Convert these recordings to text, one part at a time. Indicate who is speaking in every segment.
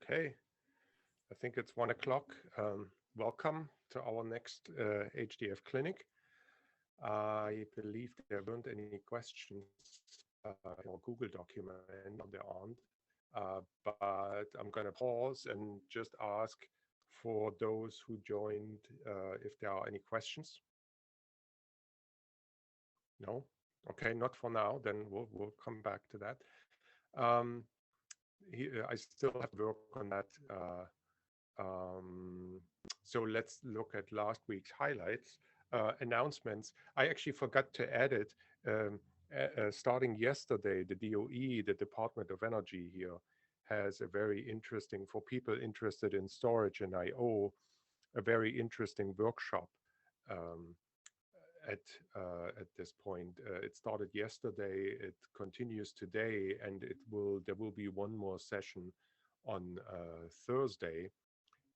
Speaker 1: Okay, I think it's 1 o'clock. Welcome to our next HDF clinic. I believe there weren't any questions in our Google document, there aren't. But I'm going to pause and just ask for those who joined if there are any questions. No? Okay, not for now, then we'll come back to that. I still have to work on that. So let's look at last week's highlights, announcements. I actually forgot to add it. Starting yesterday, the DOE, the Department of Energy here, has a very interesting, for people interested in storage and I/O, a very interesting workshop at this point. It started yesterday, it continues today, and there will be one more session on Thursday.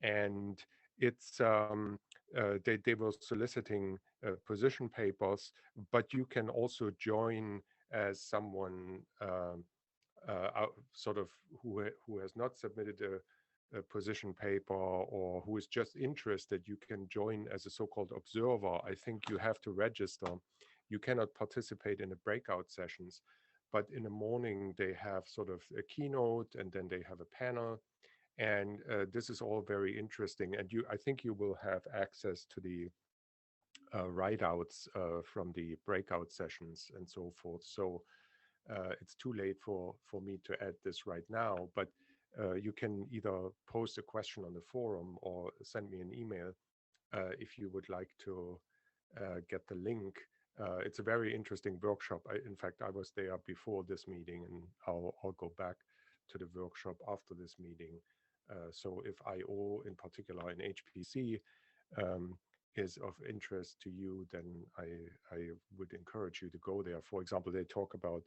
Speaker 1: And it's they were soliciting position papers, but you can also join as someone sort of who has not submitted a position paper or who is just interested. You can join as a so-called observer. I think you have to register. You cannot participate in the breakout sessions, but in the morning they have sort of a keynote, and then they have a panel. And this is all very interesting. And I think you will have access to the write-outs from the breakout sessions and so forth. So it's too late for me to add this right now, but you can either post a question on the forum or send me an email if you would like to get the link. It's a very interesting workshop. In fact, I was there before this meeting, and I'll go back to the workshop after this meeting. So if I/O in particular in HPC is of interest to you, then I would encourage you to go there. For example, they talk about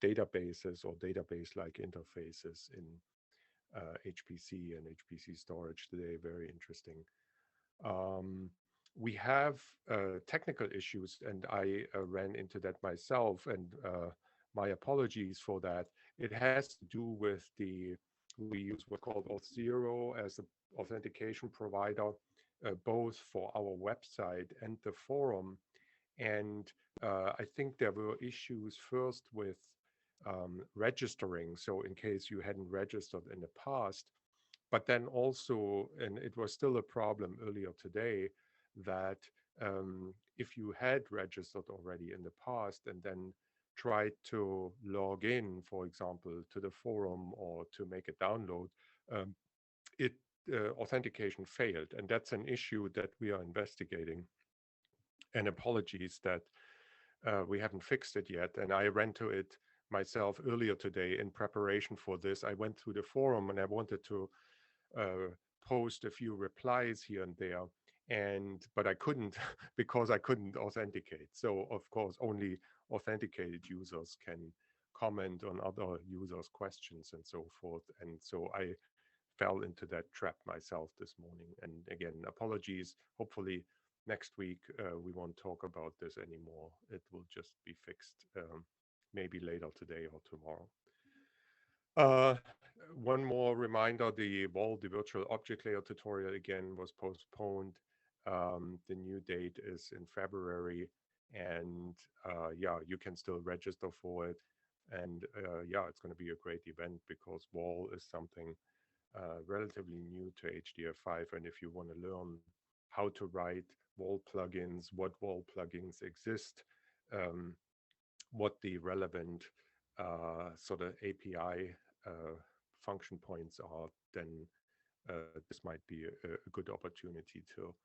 Speaker 1: databases or database-like interfaces in HPC and HPC storage today. Very interesting. We have technical issues, and I ran into that myself, and my apologies for that. It has to do with we use what's called Auth0 as an authentication provider, both for our website and the forum. And I think there were issues first with registering. So in case you hadn't registered in the past, but then also, and it was still a problem earlier today, that if you had registered already in the past and then tried to log in, for example, to the forum or to make a download, authentication failed. And that's an issue that we are investigating. And apologies that we haven't fixed it yet. And I ran to it myself earlier today in preparation for this. I went through the forum and I wanted to post a few replies here and there, but I couldn't because I couldn't authenticate. So of course only authenticated users can comment on other users' questions and so forth. And so I fell into that trap myself this morning. And again, apologies. Hopefully next week we won't talk about this anymore. It will just be fixed maybe later today or tomorrow. One more reminder, the virtual object layer tutorial again was postponed. The new date is in February, and yeah, you can still register for it. And yeah, it's going to be a great event because WAL is something relatively new to HDF5. And if you want to learn how to write WAL plugins, what WAL plugins exist, what the relevant sort of API function points are, then this might be a good opportunity to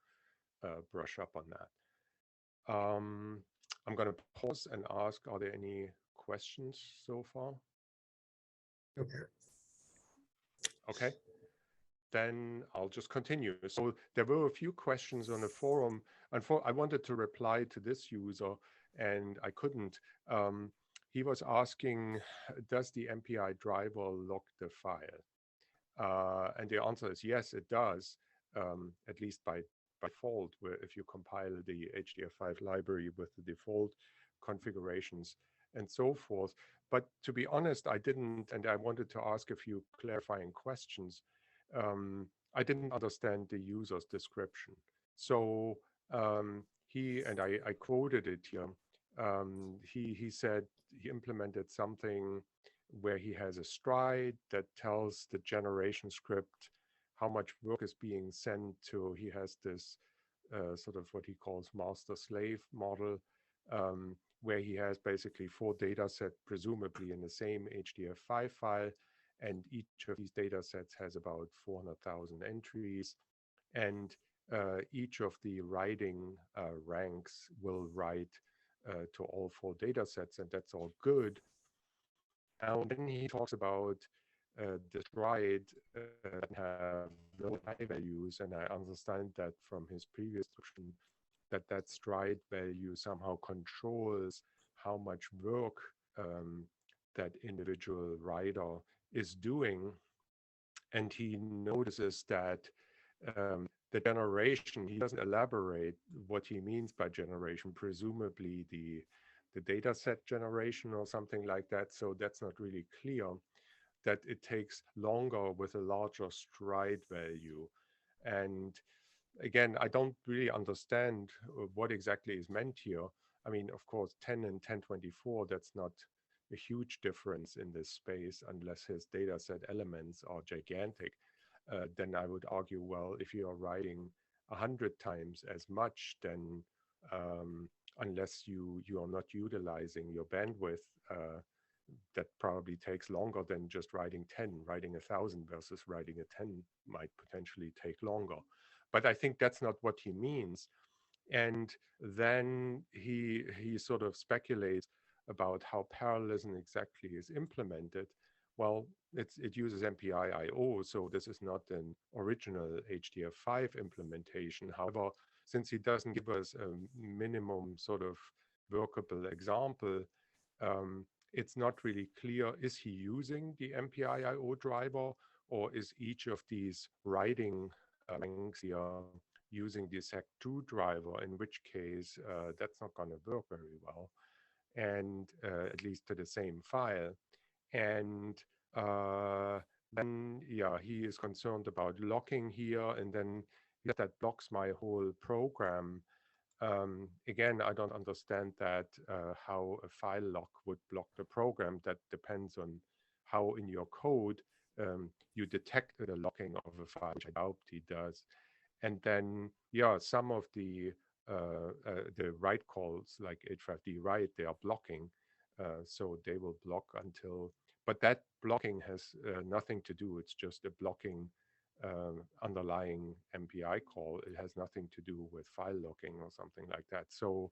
Speaker 1: brush up on that. I'm going to pause and ask, are there any questions so far?
Speaker 2: Okay.
Speaker 1: Okay. Then I'll just continue. So there were a few questions on the forum, and I wanted to reply to this user, and I couldn't. He was asking, does the MPI driver lock the file? And the answer is yes, it does, at least by default, where if you compile the HDF5 library with the default configurations and so forth. But to be honest, I didn't, and I wanted to ask a few clarifying questions. I didn't understand the user's description. So I quoted it here. He said he implemented something where he has a stride that tells the generation script how much work is being sent to. He has this sort of what he calls master-slave model, where he has basically 4 data sets, presumably in the same HDF5 file, and each of these data sets has about 400,000 entries, and each of the writing ranks will write to all 4 data sets, and that's all good. Now, then he talks about the stride that have low high values, and I understand that from his previous description that stride value somehow controls how much work that individual writer is doing. And he notices that the generation, he doesn't elaborate what he means by generation, presumably the data set generation or something like that. So that's not really clear, that it takes longer with a larger stride value. And again, I don't really understand what exactly is meant here. I mean, of course, 10 and 1024, that's not a huge difference in this space unless his data set elements are gigantic. Then I would argue, well, if you are writing 100 times as much, then unless you are not utilizing your bandwidth, that probably takes longer than just writing 10. Writing 1,000 versus writing a 10 might potentially take longer. But I think that's not what he means. And then he sort of speculates about how parallelism exactly is implemented. Well, it uses MPI-IO, so this is not an original HDF5 implementation. However, since he doesn't give us a minimum sort of workable example, it's not really clear, is he using the MPI-IO driver, or is each of these writing ranks here using the SEC2 driver, in which case that's not going to work very well, and at least to the same file. And then, yeah, he is concerned about locking here, and then that blocks my whole program. Again, I don't understand that how a file lock would block the program. That depends on how in your code you detect the locking of a file, which I doubt he does. And then, yeah, some of the write calls like H5D write, they are blocking. So they will block until, but that blocking has nothing to do. It's just a blocking underlying MPI call. It has nothing to do with file locking or something like that. So,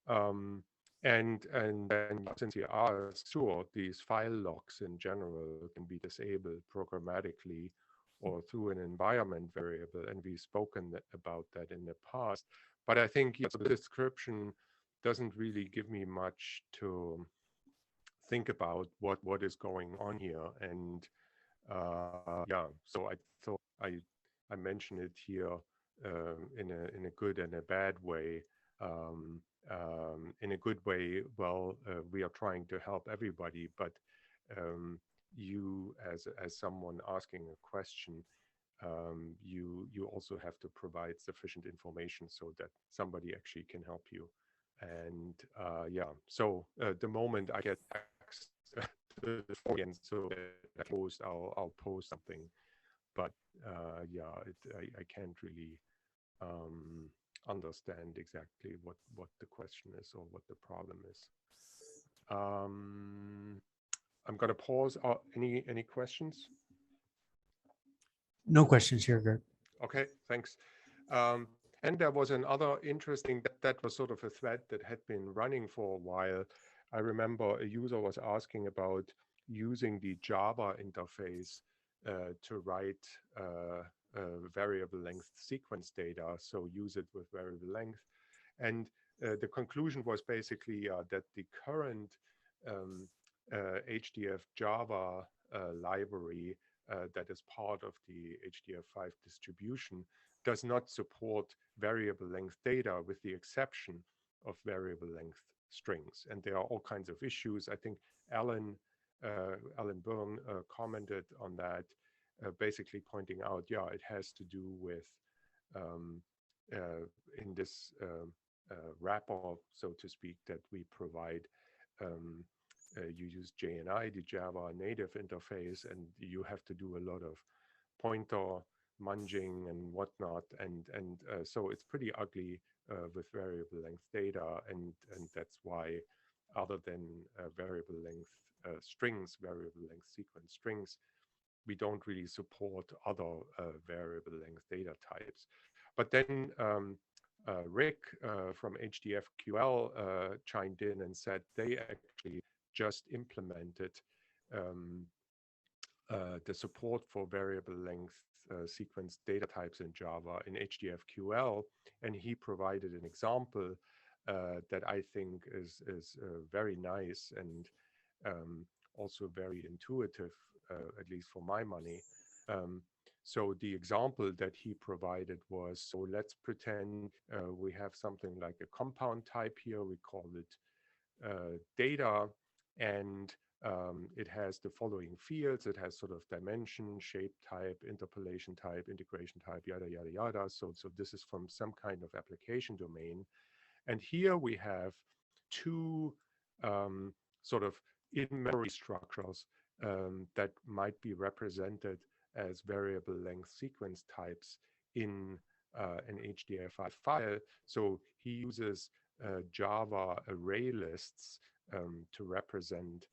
Speaker 1: and then since you asked, sure, these file locks in general can be disabled programmatically or through an environment variable, and we've spoken about that in the past. But I think the description doesn't really give me much to think about what is going on here. And yeah, so I thought I mention it here in a good and a bad way. In a good way, well, we are trying to help everybody, but you as someone asking a question, you also have to provide sufficient information so that somebody actually can help you. And yeah, so the moment I get access to the forum, so I'll post something. But yeah, I can't really understand exactly what the question is or what the problem is. I'm going to pause. Any questions?
Speaker 2: No questions here, Gerd.
Speaker 1: Okay, thanks. And there was another interesting, that was sort of a thread that had been running for a while. I remember a user was asking about using the Java interface to write variable length sequence data, so use it with variable length. And the conclusion was basically that the current HDF Java library that is part of the HDF5 distribution does not support variable length data, with the exception of variable length strings. And there are all kinds of issues. I think Alan Byrne commented on that. basically pointing out, yeah, it has to do with in this wrapper, so to speak, that we provide. You use JNI, the Java native interface, and you have to do a lot of pointer munging and whatnot, and so it's pretty ugly with variable length data, and that's why, other than variable length strings, variable length sequence strings, we don't really support other variable length data types. But then Rick from HDFQL chimed in and said they actually just implemented the support for variable length sequence data types in Java in HDFQL, and he provided an example that I think is very nice and also very intuitive, at least for my money. So the example that he provided was, so let's pretend we have something like a compound type here. We call it data, and it has the following fields. It has sort of dimension, shape type, interpolation type, integration type, yada, yada, yada. So this is from some kind of application domain. And here we have two sort of in-memory structures that might be represented as variable length sequence types in an HDF file. So he uses Java array lists to represent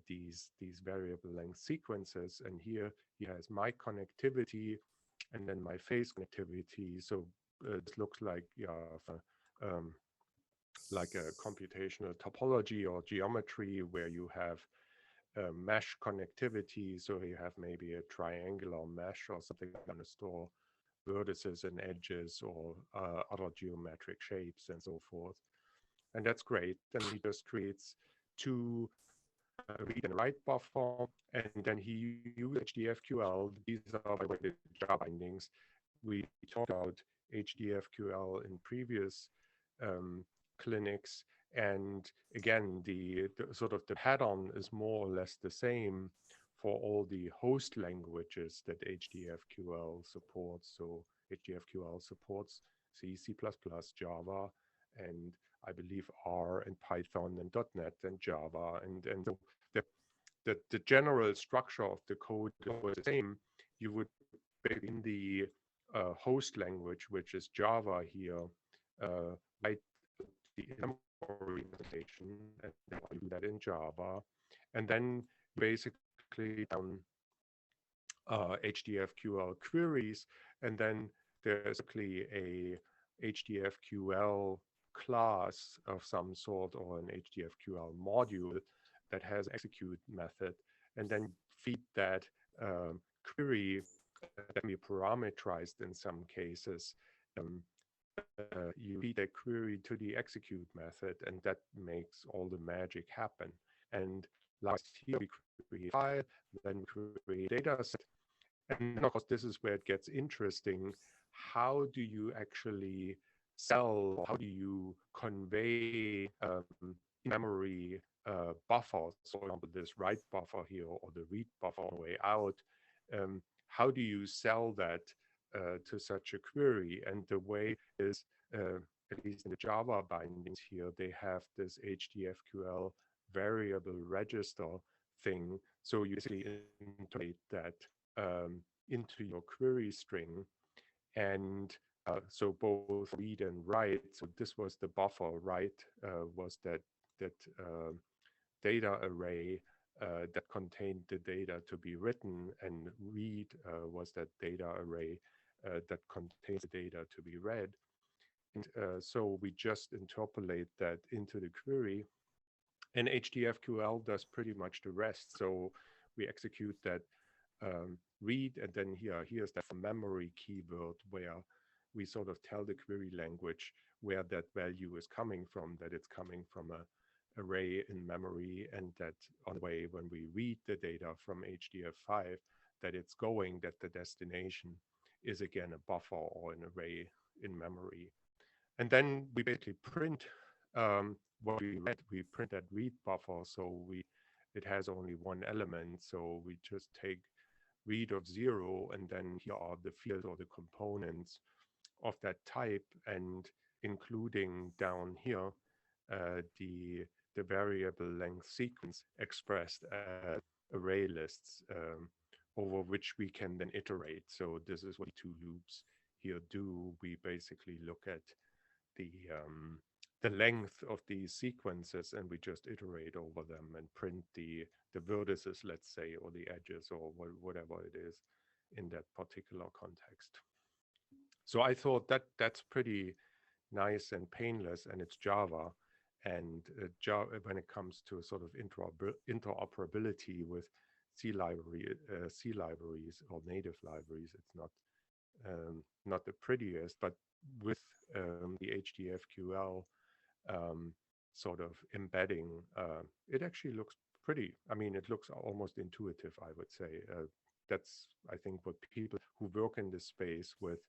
Speaker 1: these variable length sequences. And here he has my connectivity and then my phase connectivity. So it looks like, like a computational topology or geometry where you have mesh connectivity. So you have maybe a triangular mesh or something that's going to store vertices and edges or other geometric shapes and so forth. And that's great. Then he just creates two read and write buffer, and then he uses HDFQL. These are, by the way, the Java bindings. We talked about HDFQL in previous clinics, and again, the sort of the pattern is more or less the same for all the host languages that HDFQL supports. So HDFQL supports C, C++, Java, and I believe R and Python and .NET and Java, and so the general structure of the code was the same. You would in the host language, which is Java here, write the memory notation, and then you do that in Java, and then basically down HDFQL queries, and then there's actually a HDFQL class of some sort or an HDFQL module that has execute method, and then feed that query that can be parameterized in some cases. You feed that query to the execute method, and that makes all the magic happen. And last here we create a file, then create a data set. And of course, this is where it gets interesting. How do you actually sell, how do you convey in-memory buffers, for example, this write buffer here or the read buffer on the way out? How do you sell that to such a query? And the way is, at least in the Java bindings here, they have this HDFQL variable register thing. So you basically integrate that into your query string, and so both read and write. So this was the buffer. Write was that data array that contained the data to be written, and read was that data array that contains the data to be read. And so we just interpolate that into the query, and HDFQL does pretty much the rest. So we execute that read, and then here's that memory keyword where we sort of tell the query language where that value is coming from, that it's coming from a array in memory, and that on the way when we read the data from HDF5, that it's going, that the destination is again a buffer or an array in memory. And then we basically print what we read. We print that read buffer, so it has only one element, so we just take read of 0, and then here are the fields or the components of that type, and including down here the variable length sequence expressed as array lists over which we can then iterate. So this is what the two loops here do. We basically look at the length of these sequences, and we just iterate over them and print the vertices, let's say, or the edges, or whatever it is in that particular context. So I thought that that's pretty nice and painless, and it's Java. And Java, when it comes to sort of interoperability with C libraries or native libraries, it's not the prettiest, but with the HDFQL sort of embedding, it actually looks pretty. I mean, it looks almost intuitive, I would say. That's, I think, what people who work in this space with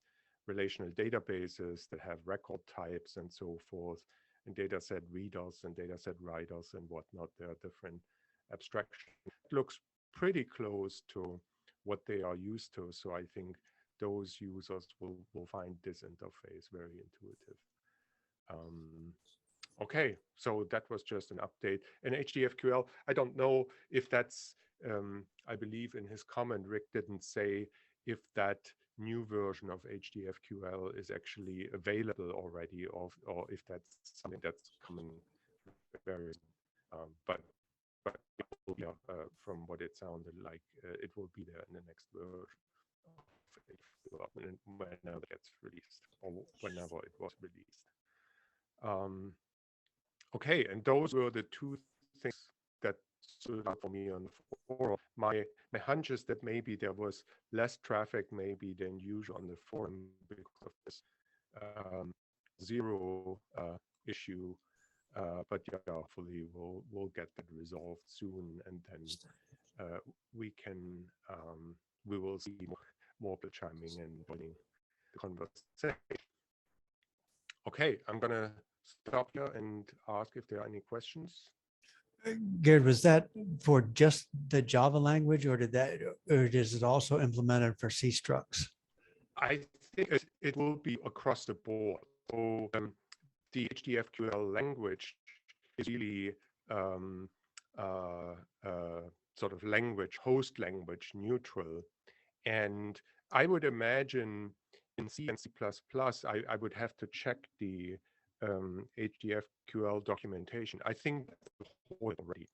Speaker 1: relational databases that have record types and so forth, and dataset readers and dataset writers and whatnot, there are different abstractions. It looks pretty close to what they are used to. So I think those users will find this interface very intuitive. Okay, so that was just an update. And HDFQL, I don't know if that's, I believe in his comment, Rick didn't say if that new version of HDFQL is actually available already, or if that's something that's coming very soon. But yeah, from what it sounded like, it will be there in the next version of HDFQL whenever it gets released, or whenever it was released. Okay, and those were the two things that stood out for me on the forum. My hunch is that maybe there was less traffic maybe than usual on the forum because of this 0 issue. But yeah, hopefully we'll get that resolved soon, and then we will see more people chiming and joining the conversation. Okay, I'm gonna stop here and ask if there are any questions.
Speaker 2: Gerd, was that for just the Java language, or is it also implemented for C structs?
Speaker 1: I think it will be across the board. So the HDFQL language is really sort of host language neutral. And I would imagine in C and C++, I would have to check the HDFQL documentation. I think that's already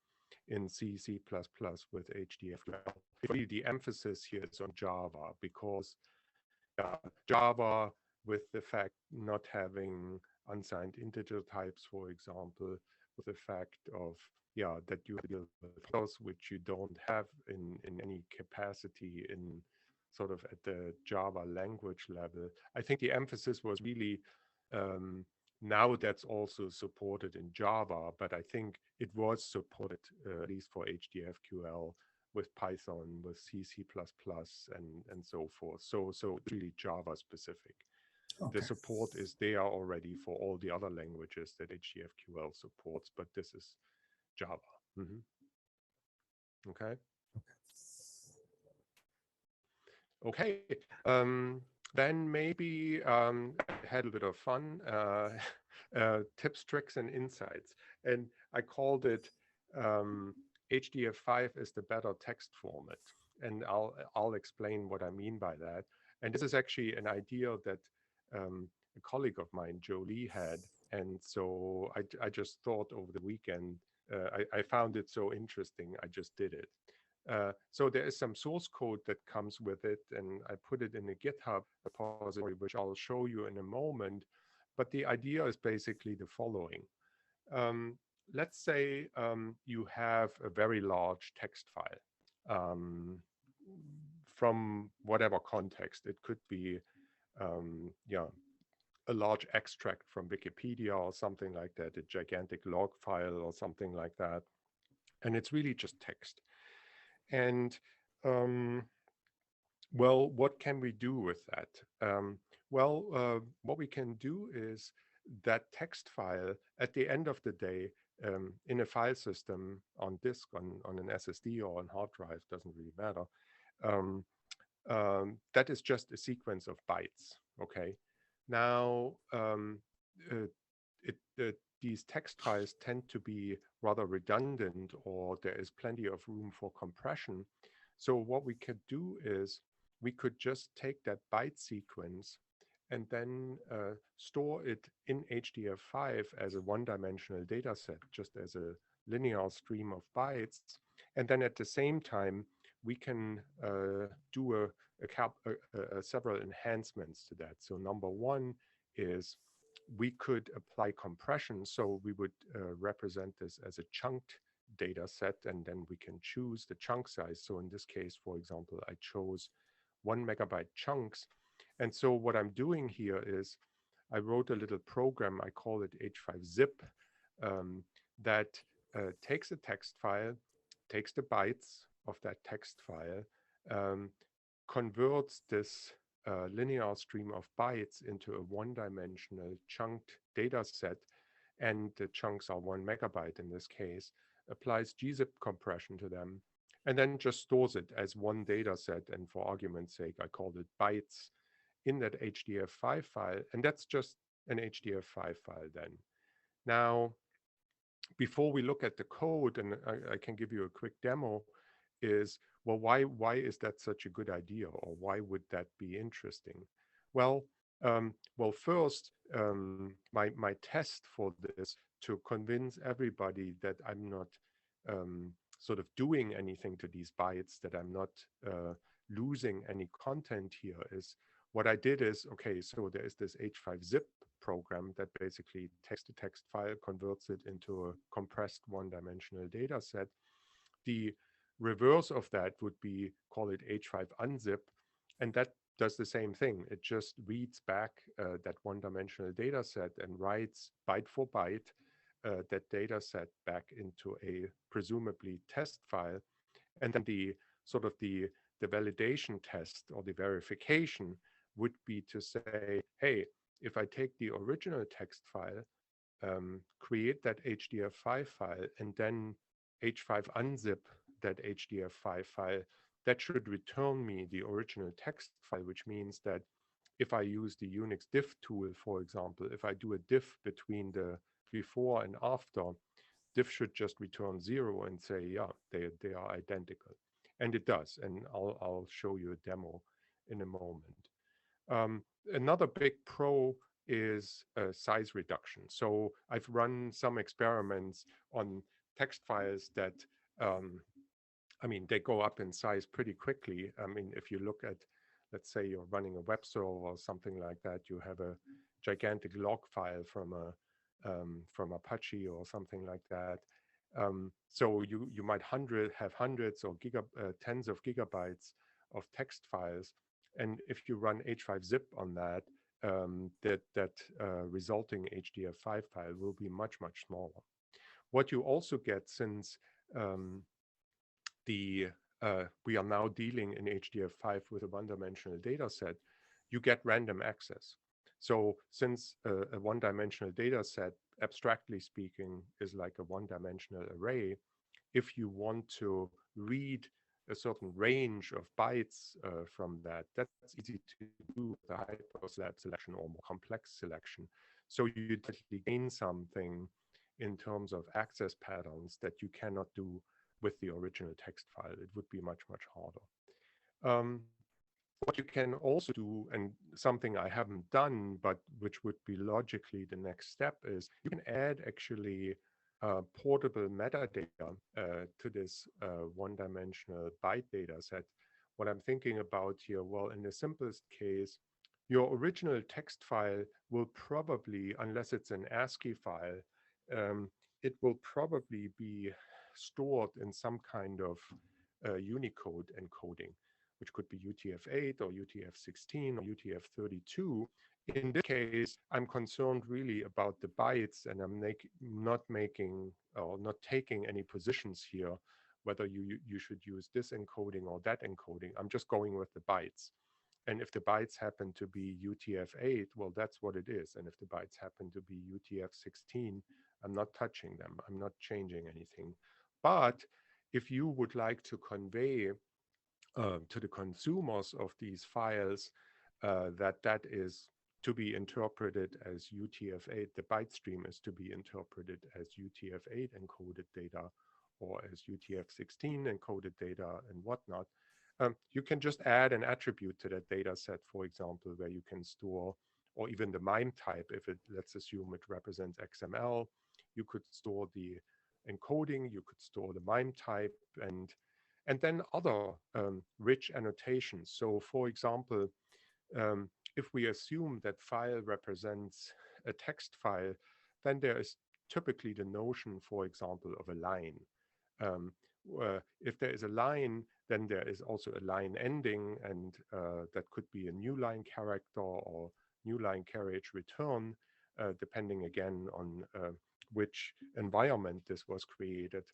Speaker 1: in C, C++ with HDFQL. Really, the emphasis here is on Java, because Java, with the fact not having unsigned integer types, for example, with the fact of that you deal with those which you don't have in any capacity in sort of at the Java language level. I think the emphasis was really now that's also supported in Java, but I think it was supported at least for HDFQL with Python, with C, C++, and so forth. So it's really Java specific. Okay. The support is there already for all the other languages that HDFQL supports, but this is Java. Okay. Okay. Then maybe I had a bit of fun, tips, tricks, and insights. And I called it HDF5 is the better text format. And I'll explain what I mean by that. And this is actually an idea that a colleague of mine, Jolie, had. And so I just thought over the weekend, I found it so interesting, I just did it. So there is some source code that comes with it, and I put it in a GitHub repository, which I'll show you in a moment. But the idea is basically the following. Let's say you have a very large text file from whatever context. It could be a large extract from Wikipedia or something like that, a gigantic log file or something like that. And it's really just text. And well, what can we do with that? What we can do is that text file at the end of the day in a file system on disk, on an SSD or on hard drive, doesn't really matter. that is just a sequence of bytes. Okay. Now, these text files tend to be rather redundant, or there is plenty of room for compression. So what we could do is we could just take that byte sequence and then store it in HDF5 as a one-dimensional data set, just as a linear stream of bytes. And then at the same time, we can do several enhancements to that. So number one is we could apply compression. So we would represent this as a chunked data set, and then we can choose the chunk size. So in this case, for example, I chose 1 megabyte chunks. And so what I'm doing here is I wrote a little program, I call it H5zip, that takes a text file, takes the bytes of that text file, converts this linear stream of bytes into a one-dimensional chunked data set, and the chunks are 1 megabyte in this case, applies gzip compression to them, and then just stores it as one data set. And for argument's sake, I called it bytes in that HDF5 file, and that's just an HDF5 file then. Now, before we look at the code, and I can give you a quick demo, is, well, why is that such a good idea, or why would that be interesting? Well, first, my test for this to convince everybody that I'm not sort of doing anything to these bytes, that I'm not losing any content here, is what I did is, okay, so there is this H5zip program that basically takes the text file, converts it into a compressed one-dimensional data set. The reverse of that would be, call it H5unzip, and that does the same thing. It just reads back that one-dimensional data set and writes byte for byte that data set back into a presumably test file. And then the sort of the validation test or the verification would be to say, hey, if I take the original text file, create that HDF5 file, and then H5unzip that HDF5 file, that should return me the original text file, which means that if I use the Unix diff tool, for example, if I do a diff between the before and after, diff should just return 0 and say, yeah, they are identical. And it does, and I'll show you a demo in a moment. Another big pro is size reduction. So I've run some experiments on text files that, I mean, they go up in size pretty quickly. I mean, if you look at, let's say you're running a web server or something like that, you have a gigantic log file from Apache or something like that. So you might have hundreds or tens of gigabytes of text files, and if you run H5zip on that, that resulting HDF5 file will be much smaller. What you also get, since we are now dealing in HDF5 with a one-dimensional data set, you get random access. So since a one-dimensional data set, abstractly speaking, is like a one-dimensional array, if you want to read a certain range of bytes from that, that's easy to do with the HyperSlab selection or more complex selection. So you definitely gain something in terms of access patterns that you cannot do with the original text file. It would be much harder. What you can also do, and something I haven't done, but which would be logically the next step, is you can add actually portable metadata to this one-dimensional byte data set. What I'm thinking about here, well, in the simplest case, your original text file will probably, unless it's an ASCII file, it will probably be stored in some kind of Unicode encoding, which could be UTF-8 or UTF-16 or UTF-32. In this case, I'm concerned really about the bytes, and I'm not making or not taking any positions here, whether you should use this encoding or that encoding. I'm just going with the bytes. And if the bytes happen to be UTF-8, well, that's what it is. And if the bytes happen to be UTF-16, I'm not touching them. I'm not changing anything. But if you would like to convey to the consumers of these files, that is to be interpreted as UTF-8. The byte stream is to be interpreted as UTF-8 encoded data or as UTF-16 encoded data and whatnot. You can just add an attribute to that data set, for example, where you can store, or even the MIME type, if it, let's assume it represents XML, you could store the encoding, you could store the MIME type, and then other rich annotations. So for example, if we assume that file represents a text file, then there is typically the notion, for example, of a line. If there is a line, then there is also a line ending, and that could be a new line character or new line carriage return, depending again on which environment this was created.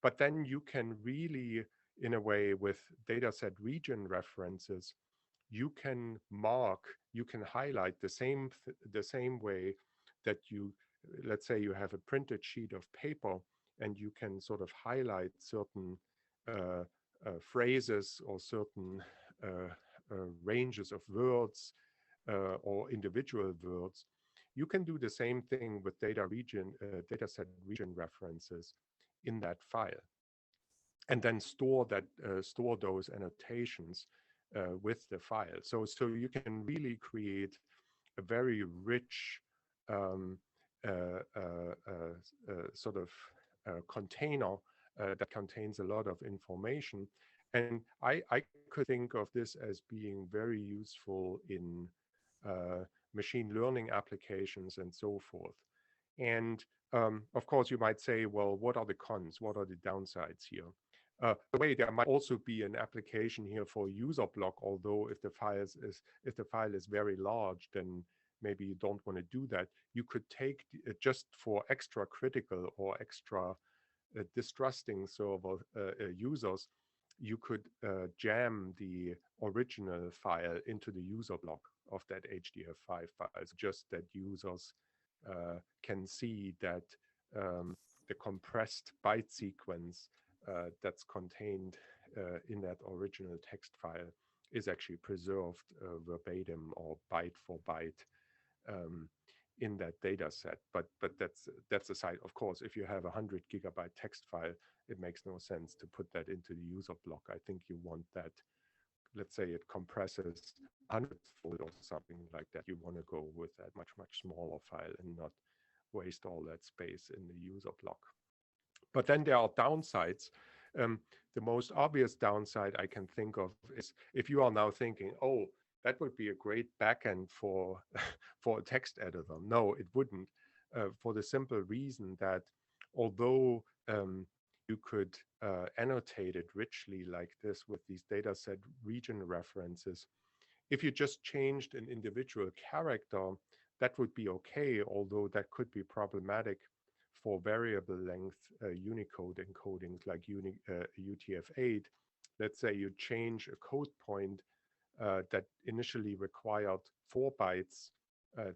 Speaker 1: But then you can really, in a way, with dataset region references, you can mark, you can highlight the same way that you, let's say you have a printed sheet of paper and you can sort of highlight certain phrases or certain ranges of words or individual words. You can do the same thing with dataset region references in that file, and then store those annotations with the file. So you can really create a very rich sort of container that contains a lot of information. And I could think of this as being very useful in machine learning applications and so forth. And of course, you might say, well, what are the cons? What are the downsides here? The way there might also be an application here for user block, although if the file is very large, then maybe you don't want to do that. You could take just for extra critical or extra distrusting server users, you could jam the original file into the user block of that HDF5 files, just that users can see that the compressed byte sequence that's contained in that original text file is actually preserved verbatim or byte for byte in that data set. But that's aside. Of course, if you have 100 gigabyte text file, it makes no sense to put that into the user block. I think you want that, let's say it compresses 100-fold or something like that. You want to go with that much smaller file and not waste all that space in the user block. But then there are downsides. The most obvious downside I can think of is if you are now thinking, oh, that would be a great backend for a text editor. No, it wouldn't, for the simple reason that although you could annotate it richly like this with these dataset region references, if you just changed an individual character, that would be okay, although that could be problematic for variable length Unicode encodings like UTF-8. Let's say you change a code point that initially required 4 bytes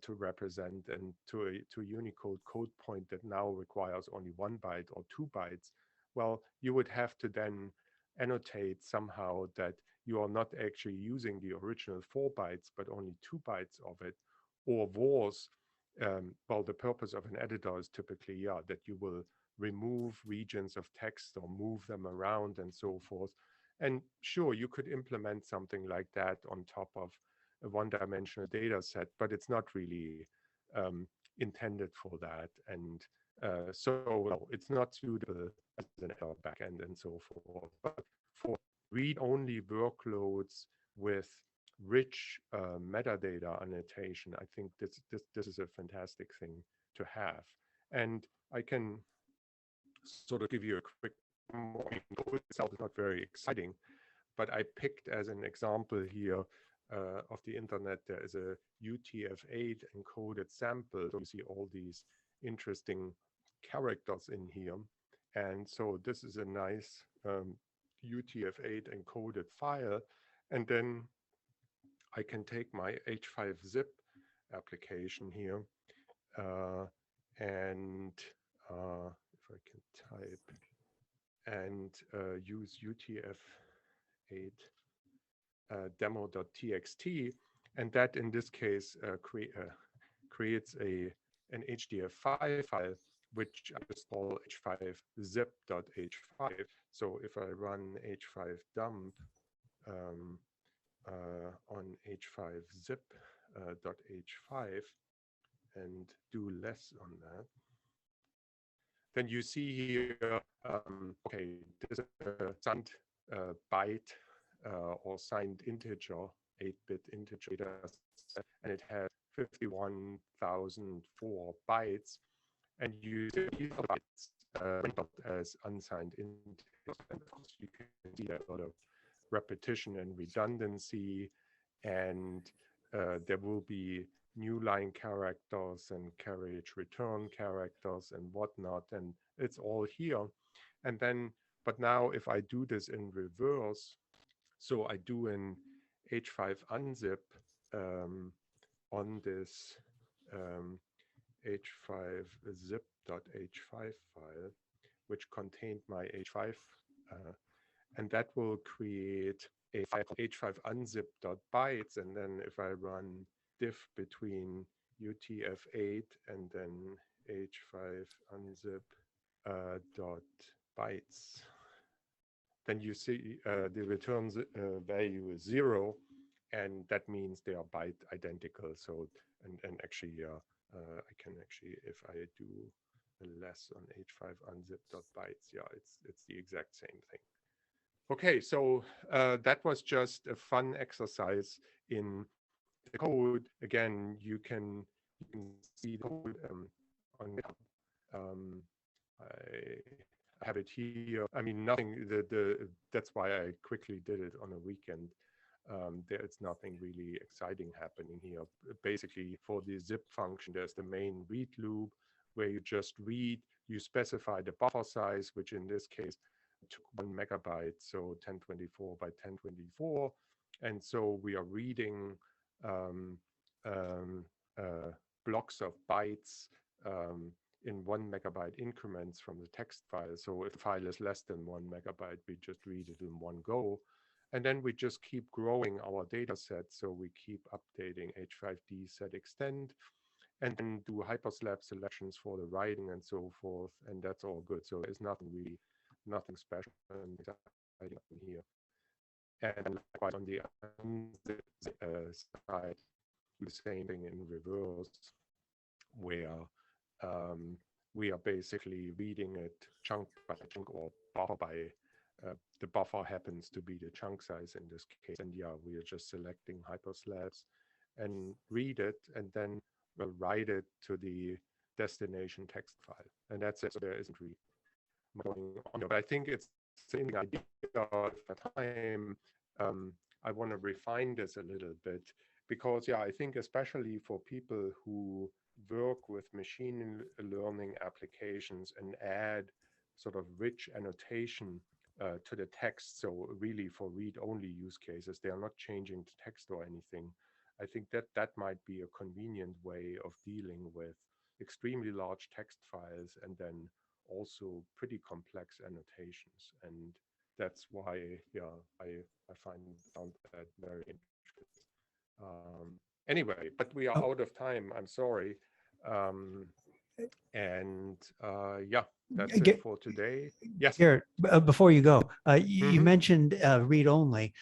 Speaker 1: to represent, and to a Unicode code point that now requires only 1 byte or 2 bytes. Well, you would have to then annotate somehow that you are not actually using the original 4 bytes, but only 2 bytes of it, or worse. Well, the purpose of an editor is typically, yeah, that you will remove regions of text or move them around and so forth. And sure, you could implement something like that on top of a one-dimensional data set, but it's not really intended for that. And so no, it's not suitable as an editor backend and so forth. But for read-only workloads with rich metadata annotation, I think this is a fantastic thing to have. And I can sort of give you a quick, the code itself is not very exciting, but I picked as an example here of the internet, there is a UTF-8 encoded sample. So you see all these interesting characters in here. And so this is a nice UTF-8 encoded file. And then I can take my H5zip application here and if I can type and use UTF-8 demo.txt, and that in this case creates an HDF5 file, which I just call h5zip.h5. So if I run h5 dump on h5zip.h5 and do less on that, then you see here, okay, this is a signed byte or signed integer, 8-bit integer data set, and it has 51,004 bytes. And you see these bytes rendered as unsigned integers. And of course, you can see a lot of repetition and redundancy, and there will be new line characters and carriage return characters and whatnot, and it's all here. And then, but now if I do this in reverse, so I do an h5 unzip on this h5zip.h5 file, which contained my h5, and that will create a file called h5unzip.bytes. And then if I run diff between utf8 and then h5unzip.bytes, then you see the return value is 0, and that means they are byte identical. So, and actually, I can actually, if I do less on h5unzip.bytes, yeah, it's the exact same thing. Okay, so that was just a fun exercise in the code. Again, you can see the code on GitHub. I have it here. I mean, nothing. That's why I quickly did it on a weekend. There's nothing really exciting happening here. Basically, for the zip function, there's the main read loop where you just read. You specify the buffer size, which in this case took 1 megabyte, so 1024 by 1024, and so we are reading blocks of bytes in 1 megabyte increments from the text file. So if the file is less than 1 megabyte, we just read it in one go. And then we just keep growing our data set. So we keep updating h5d set extend, and then do hyperslab selections for the writing and so forth. And that's all good. So there's nothing special and exciting here. And likewise on the side, the same thing in reverse, where we are basically reading it chunk by chunk or buffer by the buffer happens to be the chunk size in this case. And yeah, we are just selecting hyperslabs and read it, and then we'll write it to the destination text file. And that's it. So there isn't really going on. But I think it's an idea of the time. I want to refine this a little bit because, yeah, I think especially for people who work with machine learning applications and add sort of rich annotation to the text, so really for read-only use cases, they are not changing the text or anything. I think that might be a convenient way of dealing with extremely large text files and then also pretty complex annotations. And that's why, yeah, I found that very interesting. Anyway, but we are out of time. I'm sorry. Yeah, that's it for today. Yes.
Speaker 2: Gerd, before you go, you mentioned read-only.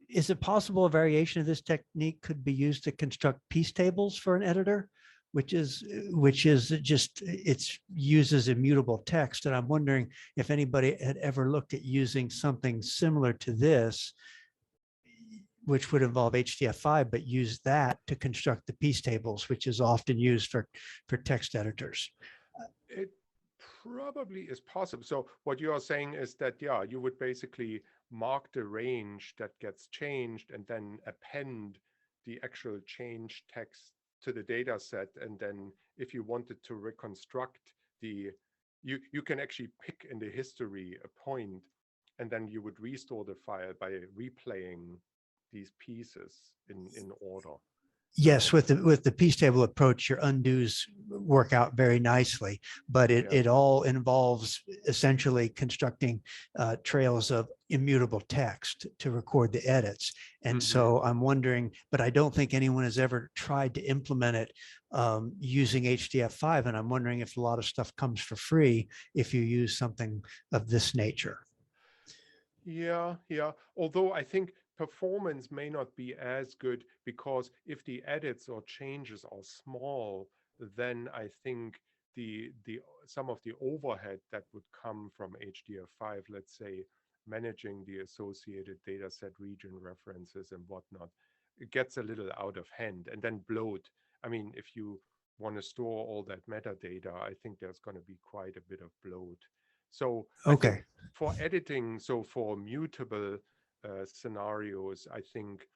Speaker 2: Is it possible a variation of this technique could be used to construct piece tables for an editor, which is just, it uses immutable text? And I'm wondering if anybody had ever looked at using something similar to this, which would involve HDF5, but use that to construct the piece tables, which is often used for text editors.
Speaker 1: It probably is possible. So what you are saying is that, yeah, you would basically mark the range that gets changed and then append the actual change text to the data set. And then if you wanted to reconstruct you can actually pick in the history a point, and then you would restore the file by replaying these pieces in order.
Speaker 2: Yes, with the piece table approach, your undos work out very nicely, but it all involves essentially constructing trails of immutable text to record the edits. And so I'm wondering, but I don't think anyone has ever tried to implement it using HDF5. And I'm wondering if a lot of stuff comes for free if you use something of this nature.
Speaker 1: Yeah. Although I think performance may not be as good, because if the edits or changes are small, then I think the some of the overhead that would come from HDF5, let's say managing the associated data set region references and whatnot, it gets a little out of hand and then bloat. I mean, if you want to store all that metadata, I think there's going to be quite a bit of bloat. So I think
Speaker 2: Okay.
Speaker 1: for editing, so for mutable scenarios, I think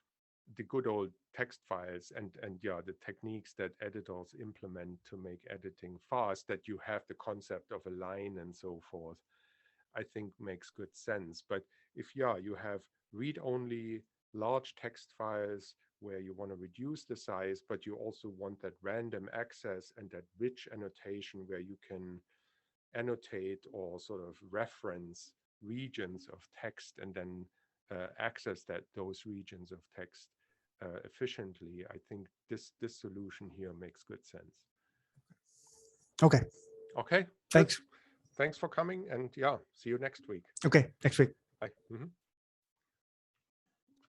Speaker 1: the good old text files and yeah, the techniques that editors implement to make editing fast, that you have the concept of a line and so forth, I think makes good sense. But if you have read-only large text files where you want to reduce the size, but you also want that random access and that rich annotation where you can annotate or sort of reference regions of text and then access those regions of text efficiently, I think this solution here makes good sense.
Speaker 2: Okay.
Speaker 1: Okay.
Speaker 2: Thanks.
Speaker 1: Good. Thanks for coming, and yeah, see you next week.
Speaker 2: Okay. Next week.
Speaker 1: Bye.